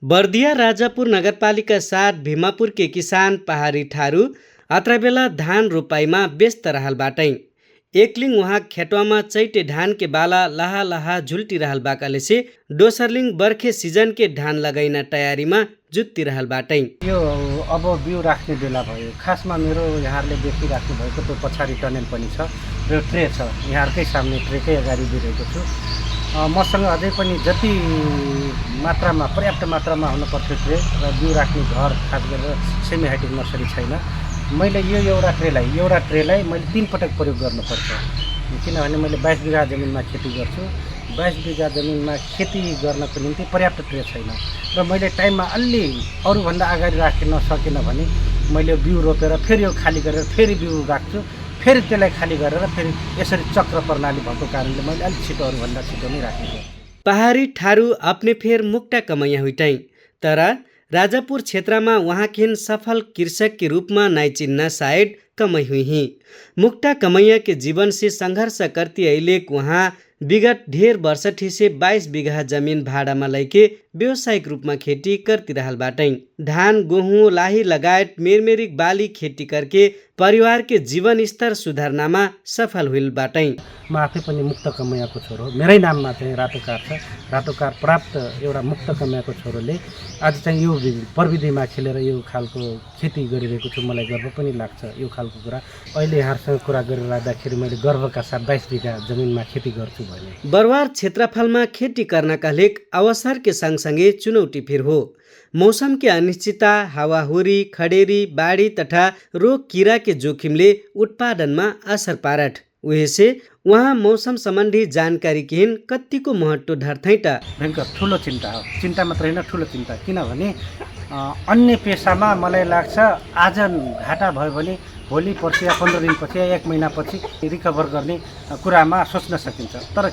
बर्दिया राजापुर नगरपालिका 7 भीमापुर के किसान पहाड़ी ठारू अत्र बेला धान रोपाईमा व्यस्त रहल बाटै। एकलिङ वहाँ खेतवामा चैटे धान के बाला लहा लहा झुल्टी रहल बाकाले से दोसरलिङ बर्खे सिजन के धान लगाइन तयारीमा जुत्ती रहल बाटै। यो अब बिउ राख्ने बेला भयो। खासमा मेरो यहाँहरूले देखिराख्नु भएको त्यो पछाडि टनेल पनि छ र ट्रे छ। यहाँहरूकै सामने ट्रेकै अगाडि दिइरहेको छु। मसँग अझै पनि जति मात्रामा पर्याप्त मात्रामा हुनुपर्थ्यो ट्रे र बिउ राख्ने घर खास गरेर सेमी हाइटेक नर्सरी छैन। मैले यो एउटा ट्रेलाई मैले 3 पटक प्रयोग गर्नुपर्छ, किनभने मैले 22 बिघा जमिनमा खेती गर्छु। 22 बिघा जमिनमा खेती गर्नको निम्ति पर्याप्त ट्रे छैन र मैले टाइममा अलि अरूभन्दा अगाडि राख्न सकेन भने मैले बिउ रोपेर फेरि यो खाली गरेर फेरि बिउ राख्छु, फेरि त्यसलाई खाली गरेर फेरि यसरी चक्र प्रणाली भएको कारणले मैले अलिक छिटो अरूभन्दा छिटो नै राखेको। पहाडी ठारू अपने फेर मुक्टा कमैया हुइटै, तर राजापुर क्षेत्रमा वहाँ खिन सफल कृषक के रूप में नाई चिन्ना शायद कमै हुई ही। मुक्ता कमैया के जीवन से संघर्ष करती अहिलेक वहाँ विगत ढेर वर्ष से 22 बीघा जमीन भाड़ा में लैके व्यावसायिक रूप में खेती करती रहल बाटै। धान गेहूं लाही लगायत मेरमेरिक बाली खेती करके परिवार के जीवन स्तर सुधार्नमा सफल हुइल बाटै। म आफै पनि मुक्त कमैयाको छोरो, मेरै नाममा चाहिँ रातो कार्ड छ। रातो कार्ड प्राप्त एउटा मुक्त कमैयाको छोरोले आज चाहिँ यो प्रविधिमा खेलेर यो खालको खेती गरिरहेको छु। मलाई गर्व पनि लाग्छ यो खालको कुरा। अहिले यहाँहरूसँग कुरा गरेर राख्दाखेरि मैले गर्वका साथ 22 बीघा जमिनमा खेती गर्छु भने। बरवार क्षेत्रफलमा खेती गर्नका लेक अवसर के सँगसँगै चुनौती फिर हो। मौसम के अनिश्चितता, हावाहुरी, खडेरी, बाढी तथा रोग कीड़ा के जोखिमले उत्पादनमा असर पारट। उहे से वहाँ मौसम सम्बन्धी जानकारी केहिन कतिको महत्व धर्थै त भयंकर ठुलो चिन्ता हो। चिन्ता मात्र होइन, ठुलो चिन्ता। किनभने अन्य पेसामा मलाई लाग्छ आज घाटा भयो भने भोलि पर्सि या 15 दिनपछि या 1 महिनापछि रिकभर गर्ने कुरामा सोच्न सकिन्छ। तर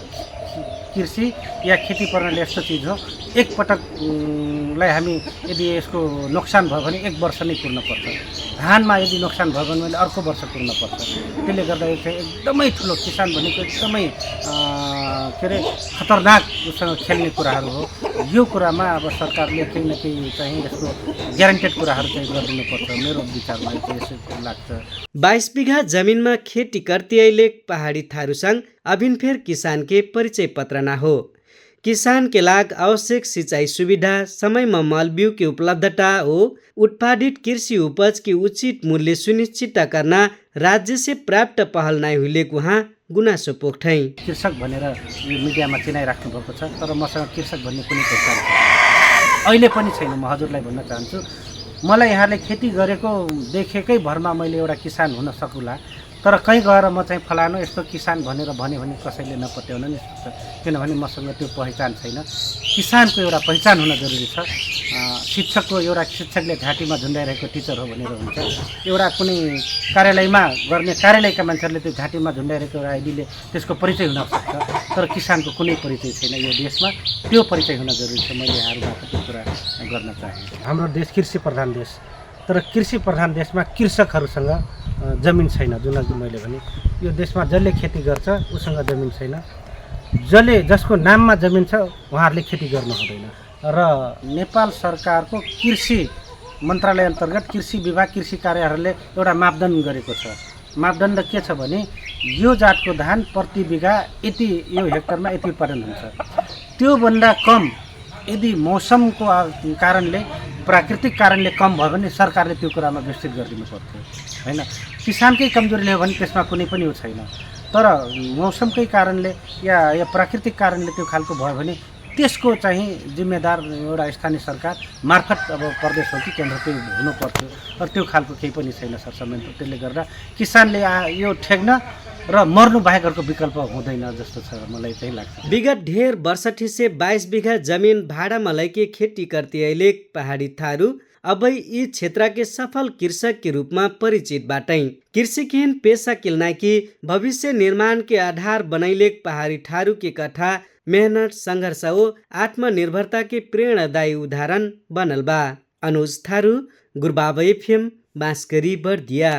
कृषि या खेती प्रणाली यस्तो चिज हो, एक पटकलाई हामी यदि यसको नोक्सान भयो भने 1 वर्ष नै कुर्नुपर्छ। धानमा यदि नोक्सान भयो भने मैले अर्को वर्ष कुर्नुपर्छ। त्यसले गर्दा यो चाहिँ एकदमै ठुलो, किसान भनेको एकदमै के अरे खतरनाक उसँग खेल्ने कुराहरू हो। यो कुरामा अब सरकारले केही न केही चाहिँ यसको ग्यारेन्टेड कुराहरू चाहिँ गरिदिनुपर्छ। मेरो विचारमा यसो लाग्छ। 22 बीघा जमीनमा खेती करती अहिलेक पहाडी थारूसँग अभिन फेर किसान के परिचय पत्र ना हो। किसान के लाग आवश्यक सिंचाई सुविधा, समय में मल बीउ की उपलब्धता हो, उत्पादित कृषि उपज की उचित मूल्य सुनिश्चित करना राज्य से प्राप्त पहल नाइ हुइलेक वहाँ गुनासो पोख्ठै। कृषक भनेर यो मिडियामा चिनाइराख्नु भएको छ, तर मसँग कृषक भन्ने कुनै पहिचान छैन, अहिले पनि छैन। म हजुरलाई भन्न चाहन्छु, मलाई यहाँले खेती गरेको देखेकै भरमा मैले एउटा किसान हुन सकुला, तर कहीँ गएर म चाहिँ फलानु यस्तो किसान भनेर भन्यो भने कसैले नपत्याउन नि सक्छ। किनभने मसँग त्यो पहिचान छैन। किसानको एउटा पहिचान हुन जरुरी छ। शिक्षकको एउटा शिक्षकले घाँटीमा झुन्डाइरहेको टिचर हो भनेर हुन्छ। एउटा कुनै कार्यालयमा गर्ने कार्यालयका मान्छेहरूले त्यो घाँटीमा झुन्डाइरहेको एउटा आइडीले त्यसको परिचय हुन सक्छ, तर किसानको कुनै परिचय छैन यो देशमा। त्यो परिचय हुन जरुरी छ। मैले यहाँहरूबाट त्यो कुरा गर्न चाहे। हाम्रो देश कृषि प्रधान देश, तर कृषि प्रधान देशमा कृषकहरूसँग जमिन छैन। जुन अघि मैले भने यो देशमा जसले खेती गर्छ उसँग जमिन छैन। जसको नाममा जमिन छ उहाँहरूले खेती गर्नु हुँदैन। र नेपाल सरकारको कृषि मन्त्रालय अन्तर्गत कृषि विभाग, कृषि कार्यहरूले एउटा मापदण्ड गरेको छ। मापदण्ड के छ भने यो जातको धान प्रति बिघा यति, यो हेक्टरमा यति उत्पादन हुन्छ। त्योभन्दा कम यदि मौसमको कारणले, प्राकृतिक कारणले कम भयो भने सरकारले त्यो कुरामा विस्तृत गरिदिनु पर्थ्यो, हैन। किसानकै कमजोरीले हो भने त्यसमा कुनै पनि उ छैन। तर मौसमकै कारणले या प्राकृतिक कारणले त्यो खालको भयो भने त्यसको चाहिँ जिम्मेदार एउटा स्थानीय सरकार मार्फत अब प्रदेश हो कि केन्द्र त्यो हुनु पर्थ्यो। तर त्यो खालको केही पनि छैन सरसमेत। त्यसले गर्दा किसानले यो ठेक्न र मर्नु बाहेकको विकल्प हुँदैन जस्तो छ, मलाई चाहिँ लाग्छ। विगत ढेर वर्ष से 22 बीघा जमीन भाड़ा में लैके खेती करती अहिलेक पहाडी थारू अब यी क्षेत्र के सफल कृषक के रूप में परिचित बाटै। कृषि केहन पेशा किलना की भविष्य निर्माण के आधार बनैलेक पहाडी ठारू के कथा मेहनत, संघर्ष हो आत्मनिर्भरता के प्रेरणादायी उदाहरण बनल बा। अनुज थारू, गुरबाब एफएम, बाँसकरी, बर्दिया।